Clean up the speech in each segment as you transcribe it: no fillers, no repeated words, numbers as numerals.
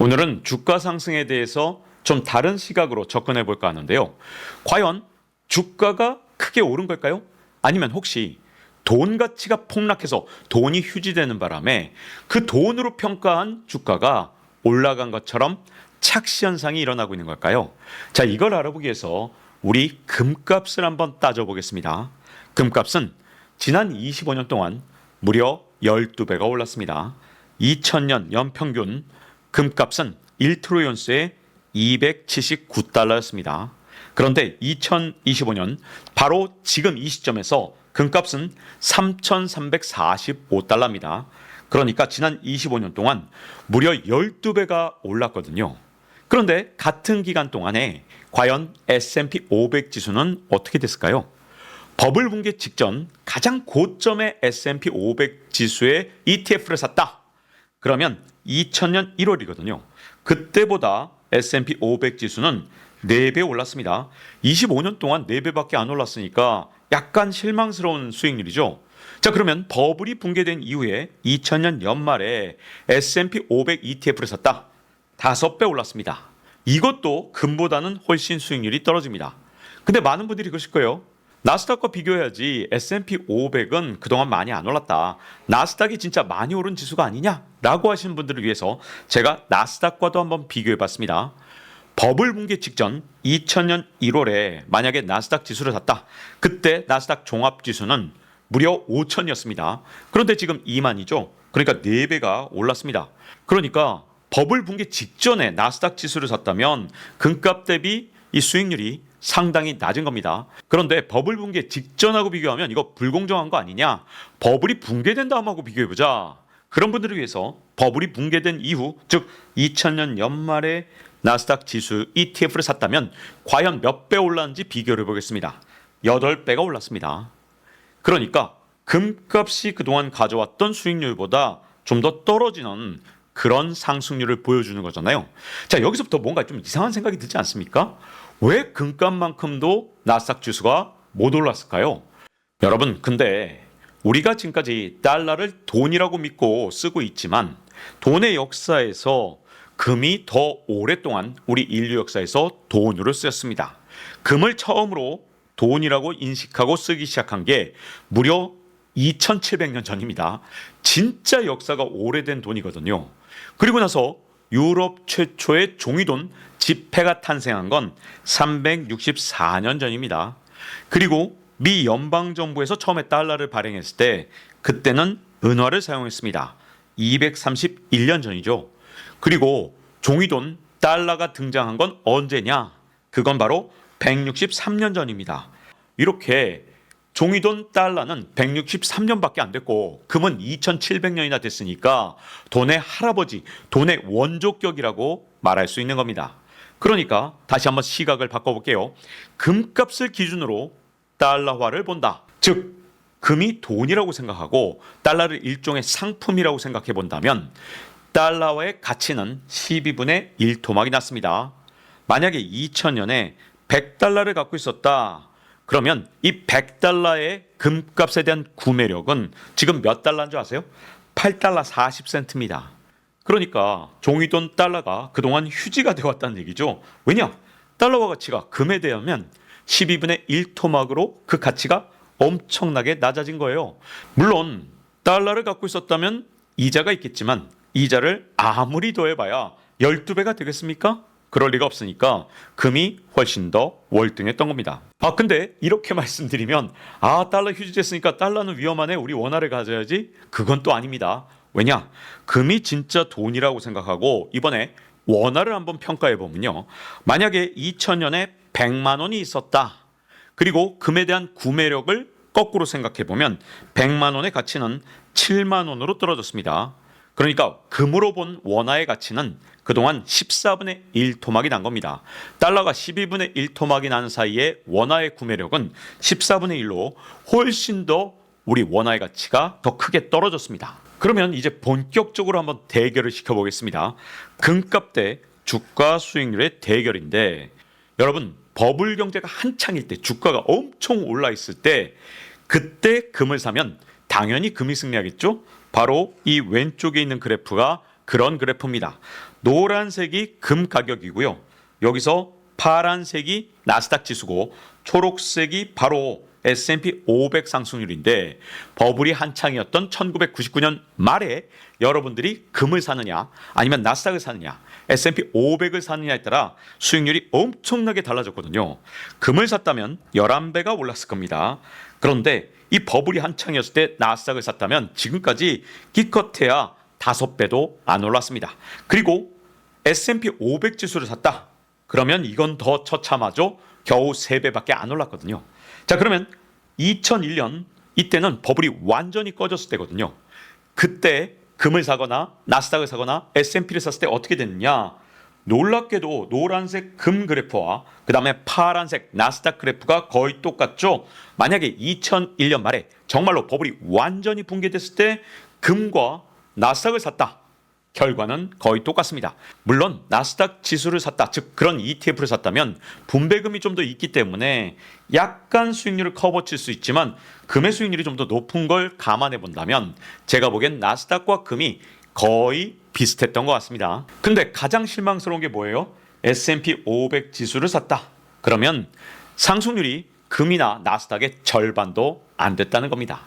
오늘은 주가 상승에 대해서 좀 다른 시각으로 접근해 볼까 하는데요. 과연 주가가 크게 오른 걸까요? 아니면 혹시 돈 가치가 폭락해서 돈이 휴지되는 바람에 그 돈으로 평가한 주가가 올라간 것처럼 착시 현상이 일어나고 있는 걸까요? 자, 이걸 알아보기 위해서 우리 금값을 한번 따져보겠습니다. 금값은 지난 25년 동안 무려 12배가 올랐습니다. 2000년 연평균 금값은 1트로이언스에 279달러였습니다. 그런데 2025년 바로 지금 이 시점에서 금값은 3,345달러입니다. 그러니까 지난 25년 동안 무려 12배가 올랐거든요. 그런데 같은 기간 동안에 과연 S&P 500 지수는 어떻게 됐을까요? 버블 붕괴 직전 가장 고점의 S&P 500 지수의 ETF를 샀다. 그러면 2000년 1월이거든요. 그때보다 S&P 500 지수는 4배 올랐습니다. 25년 동안 4배밖에 안 올랐으니까 약간 실망스러운 수익률이죠. 자, 그러면 버블이 붕괴된 이후에 2000년 연말에 S&P 500 ETF를 샀다. 5배 올랐습니다. 이것도 금보다는 훨씬 수익률이 떨어집니다. 근데 많은 분들이 그러실 거예요. 나스닥과 비교해야지 S&P 500은 그동안 많이 안 올랐다. 나스닥이 진짜 많이 오른 지수가 아니냐? 라고 하시는 분들을 위해서 제가 나스닥과도 한번 비교해봤습니다. 버블 붕괴 직전 2000년 1월에 만약에 나스닥 지수를 샀다. 그때 나스닥 종합지수는 무려 5천이었습니다. 그런데 지금 2만이죠. 그러니까 4배가 올랐습니다. 그러니까 버블 붕괴 직전에 나스닥 지수를 샀다면 금값 대비 이 수익률이 상당히 낮은 겁니다. 그런데 버블 붕괴 직전하고 비교하면 이거 불공정한 거 아니냐? 버블이 붕괴된 다음하고 비교해보자. 그런 분들을 위해서 버블이 붕괴된 이후, 즉 2000년 연말에 나스닥 지수 ETF를 샀다면 과연 몇 배 올랐는지 비교를 해보겠습니다. 8배가 올랐습니다. 그러니까 금값이 그동안 가져왔던 수익률보다 좀 더 떨어지는 그런 상승률을 보여주는 거잖아요. 자, 여기서부터 뭔가 좀 이상한 생각이 들지 않습니까? 왜 금값만큼도 나스닥 지수가 못 올랐을까요? 여러분, 근데 우리가 지금까지 달러를 돈이라고 믿고 쓰고 있지만 돈의 역사에서 금이 더 오랫동안 우리 인류 역사에서 돈으로 쓰였습니다. 금을 처음으로 돈이라고 인식하고 쓰기 시작한 게 무려 2700년 전입니다. 진짜 역사가 오래된 돈이거든요. 그리고 나서 유럽 최초의 종이돈 지폐가 탄생한 건 364년 전입니다. 그리고 미 연방정부에서 처음에 달러를 발행했을 때 그때는 은화를 사용했습니다. 231년 전이죠. 그리고 종이돈 달러가 등장한 건 언제냐? 그건 바로 163년 전입니다. 이렇게 종이돈 달러는 163년밖에 안 됐고 금은 2700년이나 됐으니까 돈의 할아버지, 돈의 원조격이라고 말할 수 있는 겁니다. 그러니까 다시 한번 시각을 바꿔볼게요. 금값을 기준으로 달러화를 본다. 즉 금이 돈이라고 생각하고 달러를 일종의 상품이라고 생각해 본다면 달러화의 가치는 12분의 1토막이 났습니다. 만약에 2000년에 100달러를 갖고 있었다. 그러면 이 100달러의 금값에 대한 구매력은 지금 몇 달러인 줄 아세요? 8달러 40센트입니다. 그러니까 종이돈 달러가 그동안 휴지가 되어왔다는 얘기죠. 왜냐? 달러화 가치가 금에 대하면 12분의 1토막으로 그 가치가 엄청나게 낮아진 거예요. 물론 달러를 갖고 있었다면 이자가 있겠지만 이자를 아무리 더해봐야 12배가 되겠습니까? 그럴 리가 없으니까 금이 훨씬 더 월등했던 겁니다. 근데 이렇게 말씀드리면 달러 휴지됐으니까 달러는 위험하네, 우리 원화를 가져야지. 그건 또 아닙니다. 왜냐? 금이 진짜 돈이라고 생각하고 이번에 원화를 한번 평가해 보면요. 만약에 2000년에 100만 원이 있었다. 그리고 금에 대한 구매력을 거꾸로 생각해 보면 100만 원의 가치는 7만 원으로 떨어졌습니다. 그러니까 금으로 본 원화의 가치는 그동안 14분의 1토막이 난 겁니다. 달러가 12분의 1토막이 나는 사이에 원화의 구매력은 14분의 1로 훨씬 더 우리 원화의 가치가 더 크게 떨어졌습니다. 그러면 이제 본격적으로 한번 대결을 시켜보겠습니다. 금값 대 주가 수익률의 대결인데, 여러분 버블 경제가 한창일 때 주가가 엄청 올라 있을 때 그때 금을 사면 당연히 금이 승리하겠죠? 바로 이 왼쪽에 있는 그래프가 그런 그래프입니다. 노란색이 금 가격이고요. 여기서 파란색이 나스닥 지수고 초록색이 바로 S&P 500 상승률인데 버블이 한창이었던 1999년 말에 여러분들이 금을 사느냐 아니면 나스닥을 사느냐 S&P 500을 사느냐에 따라 수익률이 엄청나게 달라졌거든요. 금을 샀다면 11배가 올랐을 겁니다. 그런데 이 버블이 한창이었을 때 나스닥을 샀다면 지금까지 기껏해야 5배도 안 올랐습니다. 그리고 S&P 500 지수를 샀다. 그러면 이건 더 처참하죠. 겨우 3배밖에 안 올랐거든요. 자, 그러면 2001년 이때는 버블이 완전히 꺼졌을 때거든요. 그때 금을 사거나 나스닥을 사거나 S&P를 샀을 때 어떻게 됐느냐? 놀랍게도 노란색 금 그래프와 그 다음에 파란색 나스닥 그래프가 거의 똑같죠. 만약에 2001년 말에 정말로 버블이 완전히 붕괴됐을 때 금과 나스닥을 샀다. 결과는 거의 똑같습니다. 물론 나스닥 지수를 샀다, 즉 그런 ETF를 샀다면 분배금이 좀 더 있기 때문에 약간 수익률을 커버칠 수 있지만 금의 수익률이 좀 더 높은 걸 감안해 본다면 제가 보기엔 나스닥과 금이 거의 비슷했던 것 같습니다. 근데 가장 실망스러운 게 뭐예요? S&P 500 지수를 샀다. 그러면 상승률이 금이나 나스닥의 절반도 안 됐다는 겁니다.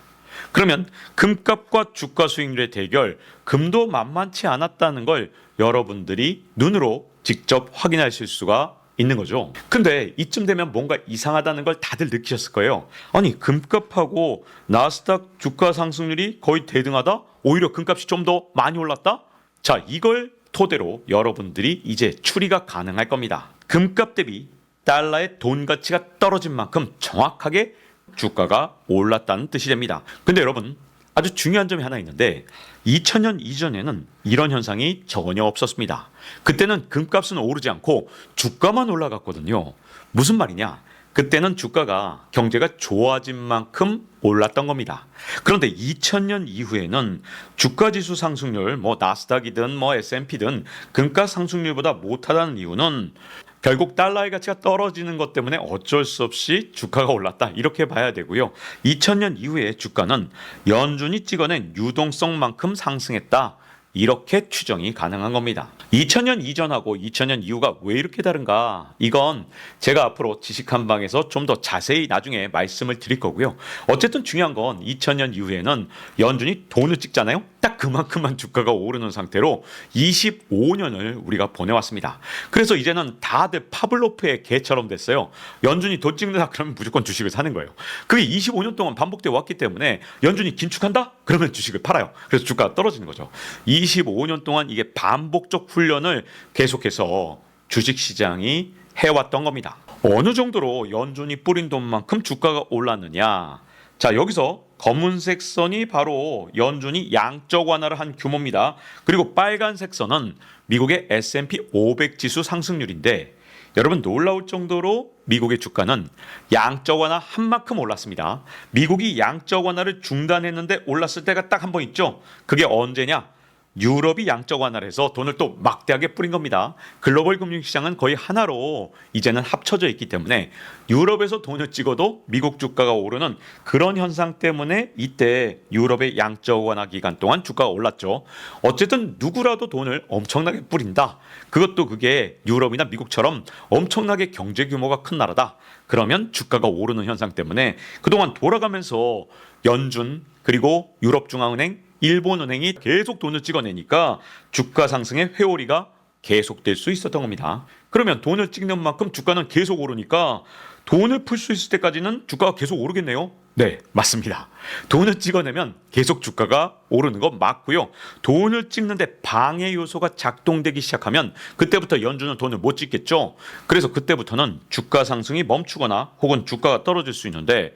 그러면 금값과 주가 수익률의 대결, 금도 만만치 않았다는 걸 여러분들이 눈으로 직접 확인하실 수가 있는 거죠. 근데 이쯤 되면 뭔가 이상하다는 걸 다들 느끼셨을 거예요. 아니, 금값하고 나스닥 주가 상승률이 거의 대등하다? 오히려 금값이 좀 더 많이 올랐다? 자, 이걸 토대로 여러분들이 이제 추리가 가능할 겁니다. 금값 대비 달러의 돈 가치가 떨어진 만큼 정확하게 주가가 올랐다는 뜻이 됩니다. 근데 여러분, 아주 중요한 점이 하나 있는데 2000년 이전에는 이런 현상이 전혀 없었습니다. 그때는 금값은 오르지 않고 주가만 올라갔거든요. 무슨 말이냐? 그때는 주가가 경제가 좋아진 만큼 올랐던 겁니다. 그런데 2000년 이후에는 주가 지수 상승률, 나스닥이든 S&P든 금값 상승률보다 못하다는 이유는 결국 달러의 가치가 떨어지는 것 때문에 어쩔 수 없이 주가가 올랐다, 이렇게 봐야 되고요. 2000년 이후에 주가는 연준이 찍어낸 유동성만큼 상승했다, 이렇게 추정이 가능한 겁니다. 2000년 이전하고 2000년 이후가 왜 이렇게 다른가? 이건 제가 앞으로 지식 한방에서 좀 더 자세히 나중에 말씀을 드릴 거고요. 어쨌든 중요한 건 2000년 이후에는 연준이 돈을 찍잖아요. 딱 그만큼만 주가가 오르는 상태로 25년을 우리가 보내왔습니다. 그래서 이제는 다들 파블로프의 개처럼 됐어요. 연준이 돈 찍는다 그러면 무조건 주식을 사는 거예요. 그게 25년 동안 반복되어 왔기 때문에 연준이 긴축한다? 그러면 주식을 팔아요. 그래서 주가가 떨어지는 거죠. 25년 동안 이게 반복적 훈련을 계속해서 주식시장이 해왔던 겁니다. 어느 정도로 연준이 뿌린 돈만큼 주가가 올랐느냐? 자, 여기서 검은색 선이 바로 연준이 양적 완화를 한 규모입니다. 그리고 빨간색 선은 미국의 S&P 500 지수 상승률인데 여러분, 놀라울 정도로 미국의 주가는 양적 완화 한 만큼 올랐습니다. 미국이 양적 완화를 중단했는데 올랐을 때가 딱 한 번 있죠. 그게 언제냐? 유럽이 양적 완화를 해서 돈을 또 막대하게 뿌린 겁니다. 글로벌 금융시장은 거의 하나로 이제는 합쳐져 있기 때문에 유럽에서 돈을 찍어도 미국 주가가 오르는 그런 현상 때문에 이때 유럽의 양적 완화 기간 동안 주가가 올랐죠. 어쨌든 누구라도 돈을 엄청나게 뿌린다. 그게 유럽이나 미국처럼 엄청나게 경제 규모가 큰 나라다. 그러면 주가가 오르는 현상 때문에 그동안 돌아가면서 연준 그리고 유럽중앙은행 일본은행이 계속 돈을 찍어내니까 주가 상승의 회오리가 계속될 수 있었던 겁니다. 그러면 돈을 찍는 만큼 주가는 계속 오르니까 돈을 풀 수 있을 때까지는 주가가 계속 오르겠네요. 네, 맞습니다. 돈을 찍어내면 계속 주가가 오르는 건 맞고요. 돈을 찍는데 방해 요소가 작동되기 시작하면 그때부터 연준은 돈을 못 찍겠죠. 그래서 그때부터는 주가 상승이 멈추거나 혹은 주가가 떨어질 수 있는데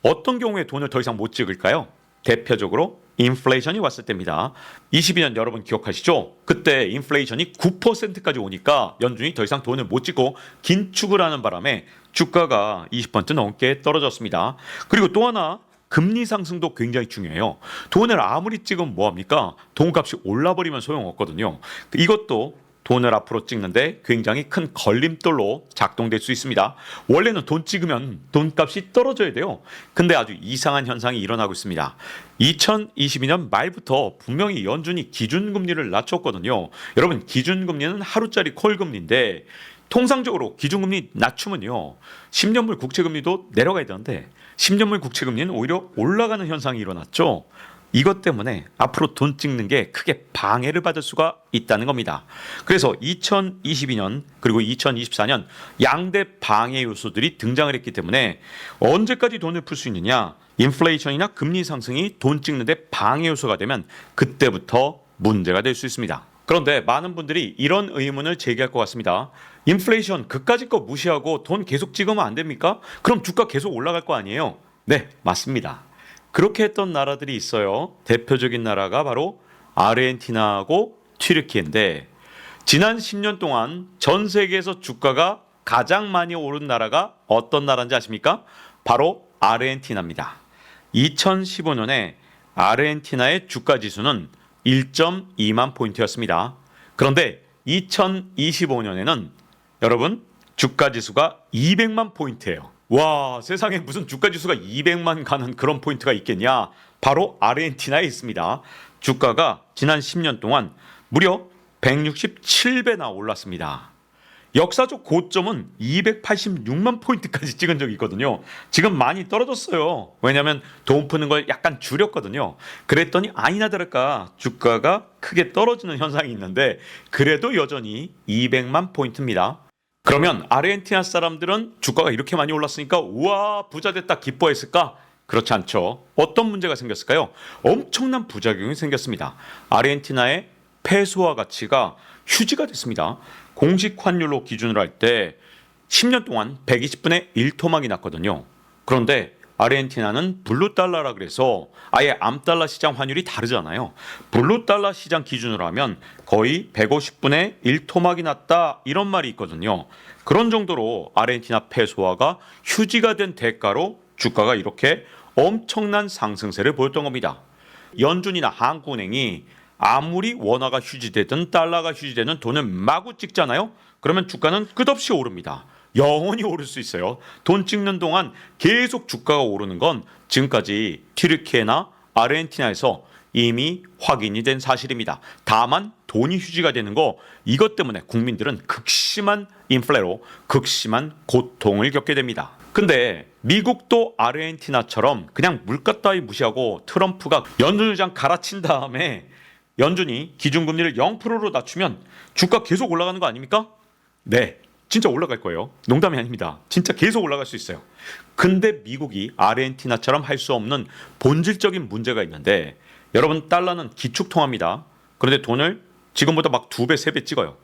어떤 경우에 돈을 더 이상 못 찍을까요? 대표적으로 인플레이션이 왔을 때입니다. 22년 여러분 기억하시죠? 그때 인플레이션이 9%까지 오니까 연준이 더 이상 돈을 못 찍고 긴축을 하는 바람에 주가가 20% 넘게 떨어졌습니다. 그리고 또 하나, 금리 상승도 굉장히 중요해요. 돈을 아무리 찍으면 뭐합니까? 돈값이 올라버리면 소용없거든요. 이것도 돈을 앞으로 찍는데 굉장히 큰 걸림돌로 작동될 수 있습니다. 원래는 돈 찍으면 돈값이 떨어져야 돼요. 근데 아주 이상한 현상이 일어나고 있습니다. 2022년 말부터 분명히 연준이 기준금리를 낮췄거든요. 여러분, 기준금리는 하루짜리 콜금리인데 통상적으로 기준금리 낮추면요 10년물 국채금리도 내려가야 되는데 10년물 국채금리는 오히려 올라가는 현상이 일어났죠. 이것 때문에 앞으로 돈 찍는 게 크게 방해를 받을 수가 있다는 겁니다. 그래서 2022년 그리고 2024년 양대 방해 요소들이 등장을 했기 때문에 언제까지 돈을 풀 수 있느냐, 인플레이션이나 금리 상승이 돈 찍는 데 방해 요소가 되면 그때부터 문제가 될 수 있습니다. 그런데 많은 분들이 이런 의문을 제기할 것 같습니다. 인플레이션 그까짓 거 무시하고 돈 계속 찍으면 안 됩니까? 그럼 주가 계속 올라갈 거 아니에요? 네, 맞습니다. 그렇게 했던 나라들이 있어요. 대표적인 나라가 바로 아르헨티나하고 튀르키예인데 지난 10년 동안 전 세계에서 주가가 가장 많이 오른 나라가 어떤 나라인지 아십니까? 바로 아르헨티나입니다. 2015년에 아르헨티나의 주가 지수는 1.2만 포인트였습니다. 그런데 2025년에는 여러분 주가 지수가 200만 포인트예요. 와, 세상에 무슨 주가 지수가 200만 가는 그런 포인트가 있겠냐? 바로 아르헨티나에 있습니다. 주가가 지난 10년 동안 무려 167배나 올랐습니다. 역사적 고점은 286만 포인트까지 찍은 적이 있거든요. 지금 많이 떨어졌어요. 왜냐하면 돈 푸는 걸 약간 줄였거든요. 그랬더니 아니나 다를까 주가가 크게 떨어지는 현상이 있는데 그래도 여전히 200만 포인트입니다. 그러면 아르헨티나 사람들은 주가가 이렇게 많이 올랐으니까 우와 부자 됐다 기뻐했을까? 그렇지 않죠. 어떤 문제가 생겼을까요? 엄청난 부작용이 생겼습니다. 아르헨티나의 페소화 가치가 휴지가 됐습니다. 공식 환율로 기준으로 할 때 10년 동안 120분의 1토막이 났거든요. 그런데 아르헨티나는 블루 달러라 그래서 아예 암달러 시장 환율이 다르잖아요. 블루 달러 시장 기준으로 하면 거의 150분의 1토막이 났다 이런 말이 있거든요. 그런 정도로 아르헨티나 페소화가 휴지가 된 대가로 주가가 이렇게 엄청난 상승세를 보였던 겁니다. 연준이나 한국은행이 아무리 원화가 휴지되든 달러가 휴지되는 돈을 마구 찍잖아요. 그러면 주가는 끝없이 오릅니다. 영원히 오를 수 있어요. 돈 찍는 동안 계속 주가가 오르는 건 지금까지 튀르키예나 아르헨티나에서 이미 확인이 된 사실입니다. 다만 돈이 휴지가 되는 거 이것 때문에 국민들은 극심한 인플레로 극심한 고통을 겪게 됩니다. 근데 미국도 아르헨티나처럼 그냥 물가 따위 무시하고 트럼프가 연준 의장 갈아친 다음에 연준이 기준금리를 0%로 낮추면 주가 계속 올라가는 거 아닙니까? 네. 진짜 올라갈 거예요. 농담이 아닙니다. 진짜 계속 올라갈 수 있어요. 근데 미국이 아르헨티나처럼 할 수 없는 본질적인 문제가 있는데 여러분 달러는 기축통화입니다. 그런데 돈을 지금보다 막 2배, 3배 찍어요.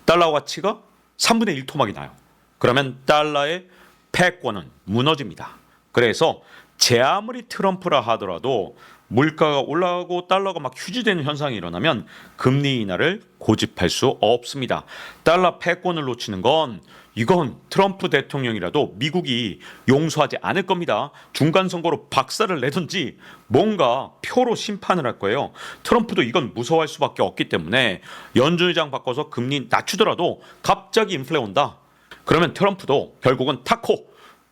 달러 가치가 3분의 1 토막이 나요. 그러면 달러의 패권은 무너집니다. 그래서 제 아무리 트럼프라 하더라도 물가가 올라가고 달러가 막 휴지되는 현상이 일어나면 금리 인하를 고집할 수 없습니다. 달러 패권을 놓치는 건 이건 트럼프 대통령이라도 미국이 용서하지 않을 겁니다. 중간 선거로 박살을 내든지 뭔가 표로 심판을 할 거예요. 트럼프도 이건 무서워할 수밖에 없기 때문에 연준 의장 바꿔서 금리 낮추더라도 갑자기 인플레 온다. 그러면 트럼프도 결국은 타코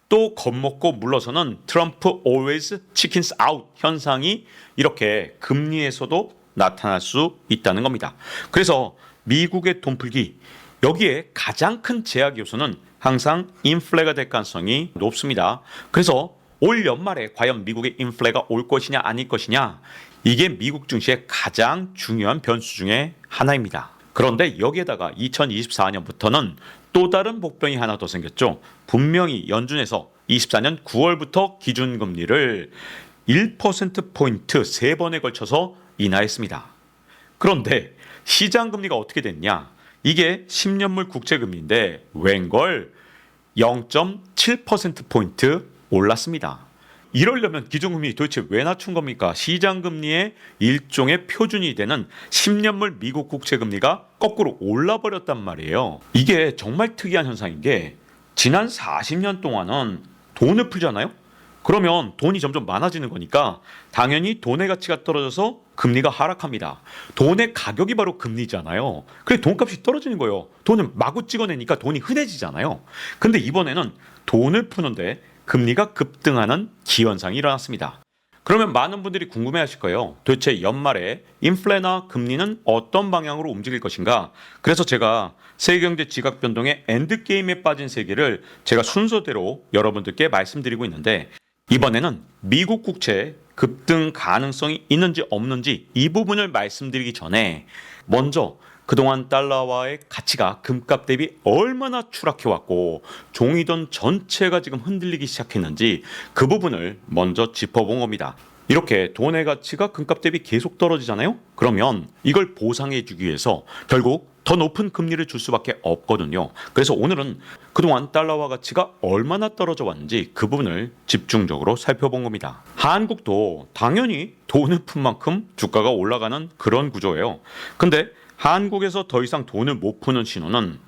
또 겁먹고 물러서는 트럼프 always chickens out 현상이 이렇게 금리에서도 나타날 수 있다는 겁니다. 그래서 미국의 돈풀기 여기에 가장 큰 제약 요소는 항상 인플레가 될 가능성이 높습니다. 그래서 올 연말에 과연 미국의 인플레가 올 것이냐 아닐 것이냐 이게 미국 증시의 가장 중요한 변수 중에 하나입니다. 그런데 여기에다가 2024년부터는 또 다른 복병이 하나 더 생겼죠. 분명히 연준에서 24년 9월부터 기준금리를 1%포인트 3번에 걸쳐서 인하했습니다. 그런데 시장금리가 어떻게 됐냐? 이게 10년물 국채금리인데 웬걸 0.7%포인트 올랐습니다. 이러려면 기준금리 도대체 왜 낮춘 겁니까? 시장금리의 일종의 표준이 되는 10년물 미국 국채금리가 거꾸로 올라버렸단 말이에요. 이게 정말 특이한 현상인 게 지난 40년 동안은 돈을 풀잖아요? 그러면 돈이 점점 많아지는 거니까 당연히 돈의 가치가 떨어져서 금리가 하락합니다. 돈의 가격이 바로 금리잖아요. 그래 돈값이 떨어지는 거예요. 돈을 마구 찍어내니까 돈이 흔해지잖아요. 근데 이번에는 돈을 푸는데 금리가 급등하는 기현상이 일어났습니다. 그러면 많은 분들이 궁금해하실 거예요. 도대체 연말에 인플레나 금리는 어떤 방향으로 움직일 것인가? 그래서 제가 세계경제 지각 변동의 엔드게임에 빠진 세계를 제가 순서대로 여러분들께 말씀드리고 있는데, 이번에는 미국 국채 급등 가능성이 있는지 없는지 이 부분을 말씀드리기 전에 먼저 그동안 달러와의 가치가 금값 대비 얼마나 추락해왔고 종이돈 전체가 지금 흔들리기 시작했는지 그 부분을 먼저 짚어본 겁니다. 이렇게 돈의 가치가 금값 대비 계속 떨어지잖아요. 그러면 이걸 보상해 주기 위해서 결국 더 높은 금리를 줄 수밖에 없거든요. 그래서 오늘은 그동안 달러화 가치가 얼마나 떨어져 왔는지 그 부분을 집중적으로 살펴본 겁니다. 한국도 당연히 돈을 푼 만큼 주가가 올라가는 그런 구조예요. 근데 한국에서 더 이상 돈을 못 푸는 신호는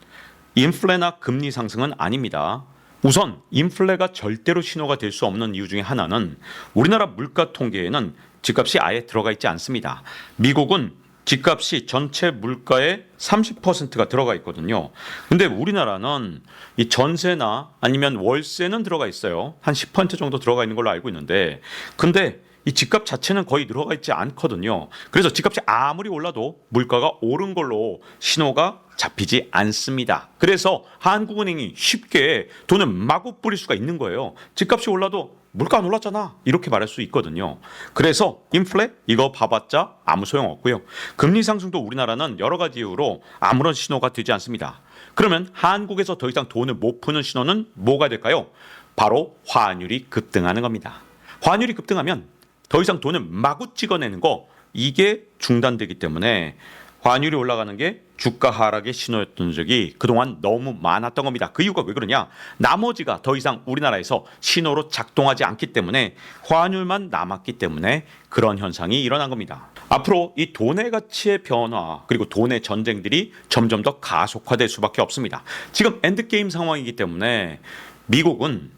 인플레나 금리 상승은 아닙니다. 우선 인플레가 절대로 신호가 될 수 없는 이유 중에 하나는 우리나라 물가 통계에는 집값이 아예 들어가 있지 않습니다. 미국은 집값이 전체 물가의 30%가 들어가 있거든요. 근데 우리나라는 이 전세나 아니면 월세는 들어가 있어요. 한 10% 정도 들어가 있는 걸로 알고 있는데, 근데 이 집값 자체는 거의 들어가 있지 않거든요. 그래서 집값이 아무리 올라도 물가가 오른 걸로 신호가 잡히지 않습니다. 그래서 한국은행이 쉽게 돈을 마구 뿌릴 수가 있는 거예요. 집값이 올라도 물가 안 올랐잖아, 이렇게 말할 수 있거든요. 그래서 인플레 이거 봐봤자 아무 소용없고요. 금리 상승도 우리나라는 여러 가지 이유로 아무런 신호가 되지 않습니다. 그러면 한국에서 더 이상 돈을 못 푸는 신호는 뭐가 될까요? 바로 환율이 급등하는 겁니다. 환율이 급등하면 더 이상 돈을 마구 찍어내는 거, 이게 중단되기 때문에 환율이 올라가는 게 주가 하락의 신호였던 적이 그동안 너무 많았던 겁니다. 그 이유가 왜 그러냐? 나머지가 더 이상 우리나라에서 신호로 작동하지 않기 때문에 환율만 남았기 때문에 그런 현상이 일어난 겁니다. 앞으로 이 돈의 가치의 변화 그리고 돈의 전쟁들이 점점 더 가속화될 수밖에 없습니다. 지금 엔드게임 상황이기 때문에 미국은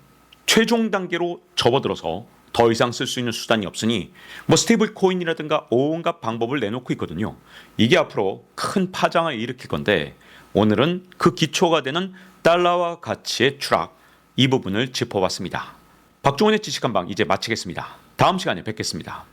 최종 단계로 접어들어서 더 이상 쓸 수 있는 수단이 없으니 뭐 스테이블 코인이라든가 온갖 방법을 내놓고 있거든요. 이게 앞으로 큰 파장을 일으킬 건데, 오늘은 그 기초가 되는 달러화 가치의 추락, 이 부분을 짚어봤습니다. 박종원의 지식한방 이제 마치겠습니다. 다음 시간에 뵙겠습니다.